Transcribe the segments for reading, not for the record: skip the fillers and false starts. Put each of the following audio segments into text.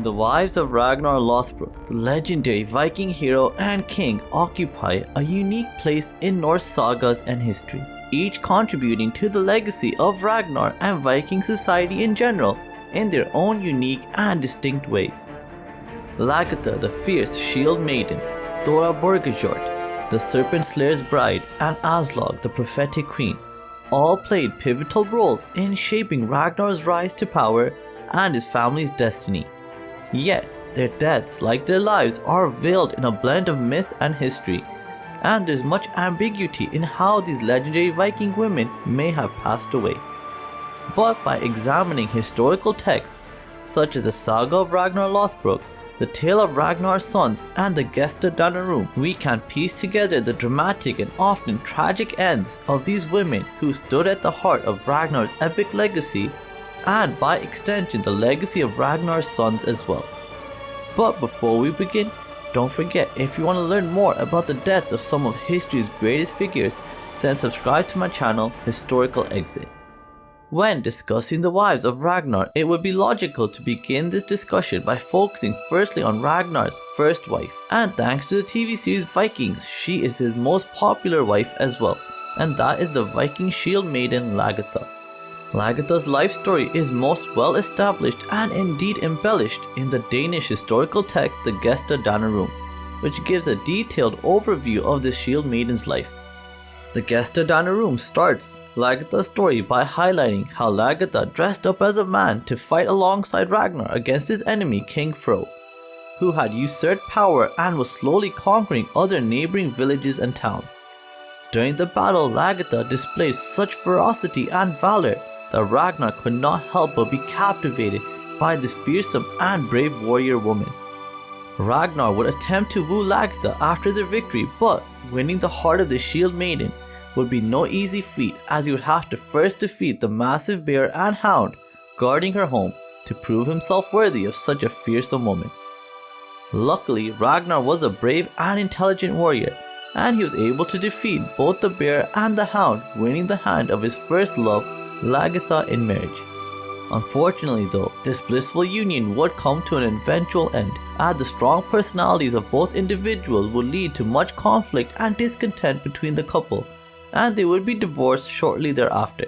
The wives of Ragnar Lothbrok, the legendary Viking hero and king, occupy a unique place in Norse sagas and history, each contributing to the legacy of Ragnar and Viking society in general in their own unique and distinct ways. Lagertha, the fierce shield maiden, Thora Borgajord, the serpent slayer's bride, and Aslaug, the prophetic queen, all played pivotal roles in shaping Ragnar's rise to power and his family's destiny. Yet, their deaths, like their lives, are veiled in a blend of myth and history, and there's much ambiguity in how these legendary Viking women may have passed away. But by examining historical texts, such as the Saga of Ragnar Lothbrok, the Tale of Ragnar's Sons, and the Gesta Danarum, we can piece together the dramatic and often tragic ends of these women who stood at the heart of Ragnar's epic legacy, and by extension the legacy of Ragnar's sons as well. But before we begin, don't forget, if you want to learn more about the deaths of some of history's greatest figures, then subscribe to my channel, Historical Exit. When discussing the wives of Ragnar, it would be logical to begin this discussion by focusing firstly on Ragnar's first wife, and thanks to the TV series Vikings, she is his most popular wife as well, and that is the Viking shield maiden Lagertha. Lagertha's life story is most well established and indeed embellished in the Danish historical text the Gesta Danarum, which gives a detailed overview of the shield maiden's life. The Gesta Danarum starts Lagertha's story by highlighting how Lagertha dressed up as a man to fight alongside Ragnar against his enemy King Fro, who had usurped power and was slowly conquering other neighboring villages and towns. During the battle, Lagertha displayed such ferocity and valor that Ragnar could not help but be captivated by this fearsome and brave warrior woman. Ragnar would attempt to woo Lagertha after their victory, but winning the heart of the shield maiden would be no easy feat, as he would have to first defeat the massive bear and hound guarding her home to prove himself worthy of such a fearsome woman. Luckily, Ragnar was a brave and intelligent warrior, and he was able to defeat both the bear and the hound, winning the hand of his first love, Lagertha, in marriage. Unfortunately though, this blissful union would come to an eventual end, as the strong personalities of both individuals would lead to much conflict and discontent between the couple, and they would be divorced shortly thereafter.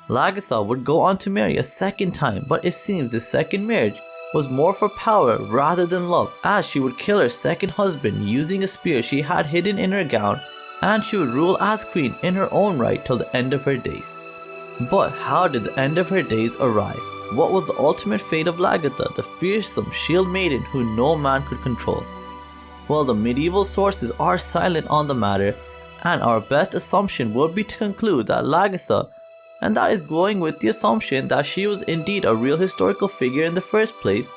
Lagertha would go on to marry a second time, but it seems the second marriage was more for power rather than love, as she would kill her second husband using a spear she had hidden in her gown, and she would rule as queen in her own right till the end of her days. But how did the end of her days arrive? What was the ultimate fate of Lagertha, the fearsome shield maiden who no man could control? Well, the medieval sources are silent on the matter, and our best assumption would be to conclude that Lagertha, and that is going with the assumption that she was indeed a real historical figure in the first place,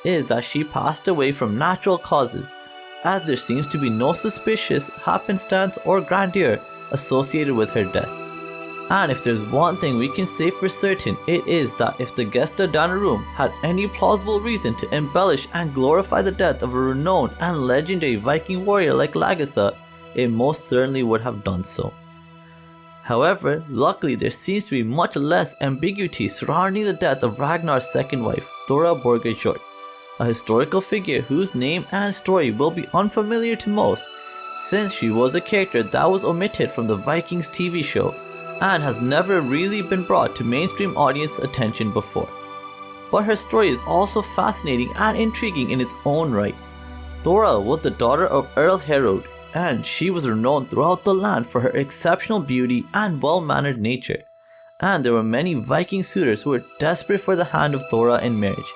is that she passed away from natural causes, as there seems to be no suspicious happenstance or grandeur associated with her death. And if there's one thing we can say for certain, it is that if the Gesta Danarum had any plausible reason to embellish and glorify the death of a renowned and legendary Viking warrior like Lagertha, it most certainly would have done so. However, luckily there seems to be much less ambiguity surrounding the death of Ragnar's second wife, Thora Borgajord, a historical figure whose name and story will be unfamiliar to most, since she was a character that was omitted from the Vikings TV show and has never really been brought to mainstream audience attention before. But her story is also fascinating and intriguing in its own right. Thora was the daughter of Earl Harold, and she was renowned throughout the land for her exceptional beauty and well-mannered nature, and there were many Viking suitors who were desperate for the hand of Thora in marriage.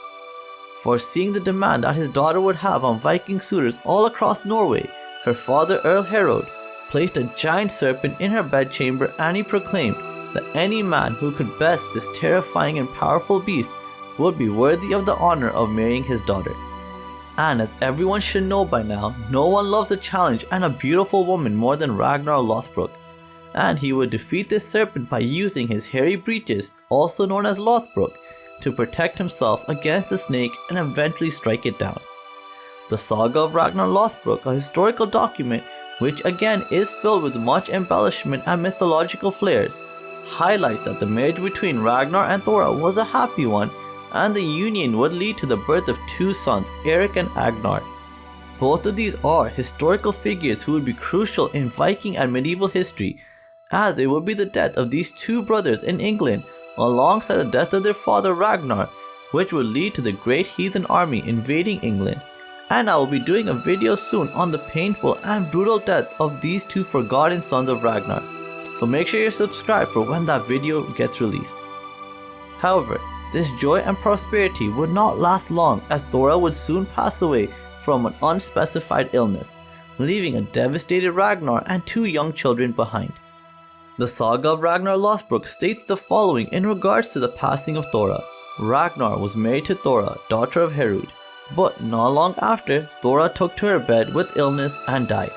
Foreseeing the demand that his daughter would have on Viking suitors all across Norway, her father Earl Harold placed a giant serpent in her bedchamber, and he proclaimed that any man who could best this terrifying and powerful beast would be worthy of the honor of marrying his daughter. And as everyone should know by now, no one loves a challenge and a beautiful woman more than Ragnar Lothbrok, and he would defeat this serpent by using his hairy breeches, also known as Lothbrok, to protect himself against the snake and eventually strike it down. The Saga of Ragnar Lothbrok, a historical document which again is filled with much embellishment and mythological flares, highlights that the marriage between Ragnar and Thora was a happy one, and the union would lead to the birth of two sons, Eric and Ragnar. Both of these are historical figures who would be crucial in Viking and medieval history, as it would be the death of these two brothers in England alongside the death of their father Ragnar, which would lead to the great heathen army invading England. And I will be doing a video soon on the painful and brutal death of these two forgotten sons of Ragnar, so make sure you're subscribed for when that video gets released. However, this joy and prosperity would not last long, as Thora would soon pass away from an unspecified illness, leaving a devastated Ragnar and two young children behind. The saga of Ragnar Lothbrok states the following in regards to the passing of Thora. Ragnar was married to Thora, daughter of Herud, but not long after, Thora took to her bed with illness and died.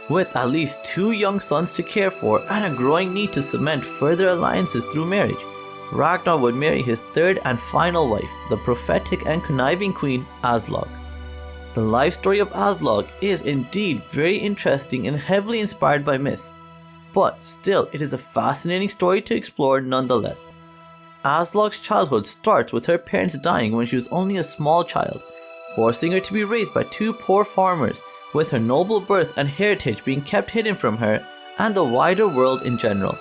With at least two young sons to care for and a growing need to cement further alliances through marriage, Ragnar would marry his third and final wife, the prophetic and conniving queen Aslaug. The life story of Aslaug is indeed very interesting and heavily inspired by myth, but still it is a fascinating story to explore nonetheless. Aslaug's childhood starts with her parents dying when she was only a small child, forcing her to be raised by two poor farmers, with her noble birth and heritage being kept hidden from her and the wider world in general.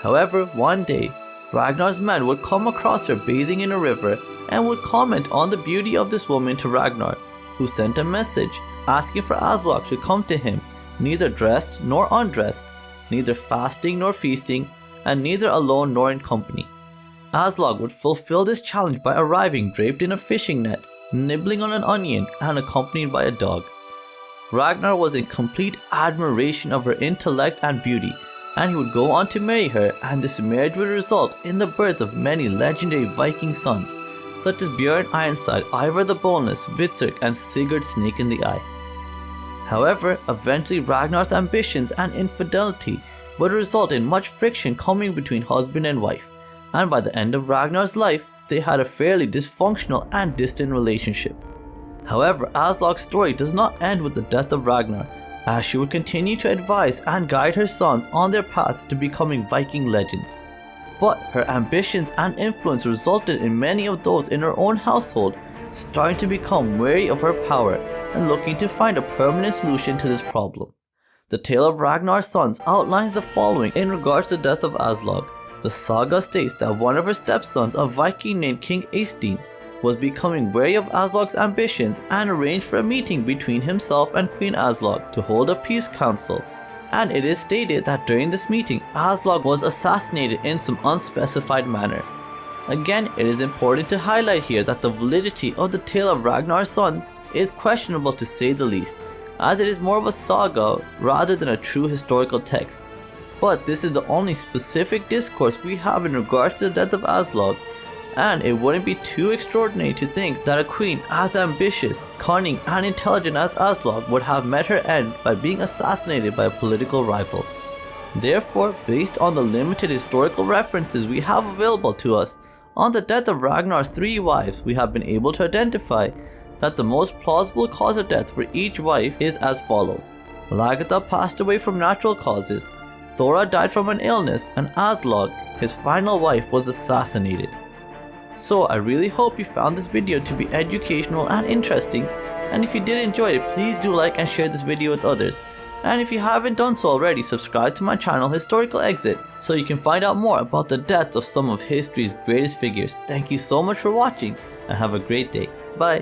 However, one day, Ragnar's men would come across her bathing in a river and would comment on the beauty of this woman to Ragnar, who sent a message asking for Aslaug to come to him, neither dressed nor undressed, neither fasting nor feasting, and neither alone nor in company. Aslaug would fulfill this challenge by arriving draped in a fishing net, nibbling on an onion, and accompanied by a dog. Ragnar was in complete admiration of her intellect and beauty, and he would go on to marry her, and this marriage would result in the birth of many legendary Viking sons, such as Bjorn Ironside, Ivar the Boneless, Hvitserk, and Sigurd Snake in the Eye. However, eventually Ragnar's ambitions and infidelity would result in much friction coming between husband and wife, and by the end of Ragnar's life, they had a fairly dysfunctional and distant relationship. However, Aslaug's story does not end with the death of Ragnar, as she would continue to advise and guide her sons on their paths to becoming Viking legends. But her ambitions and influence resulted in many of those in her own household starting to become wary of her power and looking to find a permanent solution to this problem. The tale of Ragnar's sons outlines the following in regards to the death of Aslaug. The saga states that one of her stepsons, a Viking named King Eystein, was becoming wary of Aslaug's ambitions and arranged for a meeting between himself and Queen Aslaug to hold a peace council. And it is stated that during this meeting, Aslaug was assassinated in some unspecified manner. Again, it is important to highlight here that the validity of the tale of Ragnar's sons is questionable to say the least, as it is more of a saga rather than a true historical text. But this is the only specific discourse we have in regards to the death of Aslaug, and it wouldn't be too extraordinary to think that a queen as ambitious, cunning, and intelligent as Aslaug would have met her end by being assassinated by a political rival. Therefore, based on the limited historical references we have available to us on the death of Ragnar's three wives, we have been able to identify that the most plausible cause of death for each wife is as follows. Lagertha passed away from natural causes, Thora died from an illness, and Aslaug, his final wife, was assassinated. So I really hope you found this video to be educational and interesting, and if you did enjoy it, please do like and share this video with others. And if you haven't done so already, subscribe to my channel Historical Exit so you can find out more about the death of some of history's greatest figures. Thank you so much for watching and have a great day. Bye.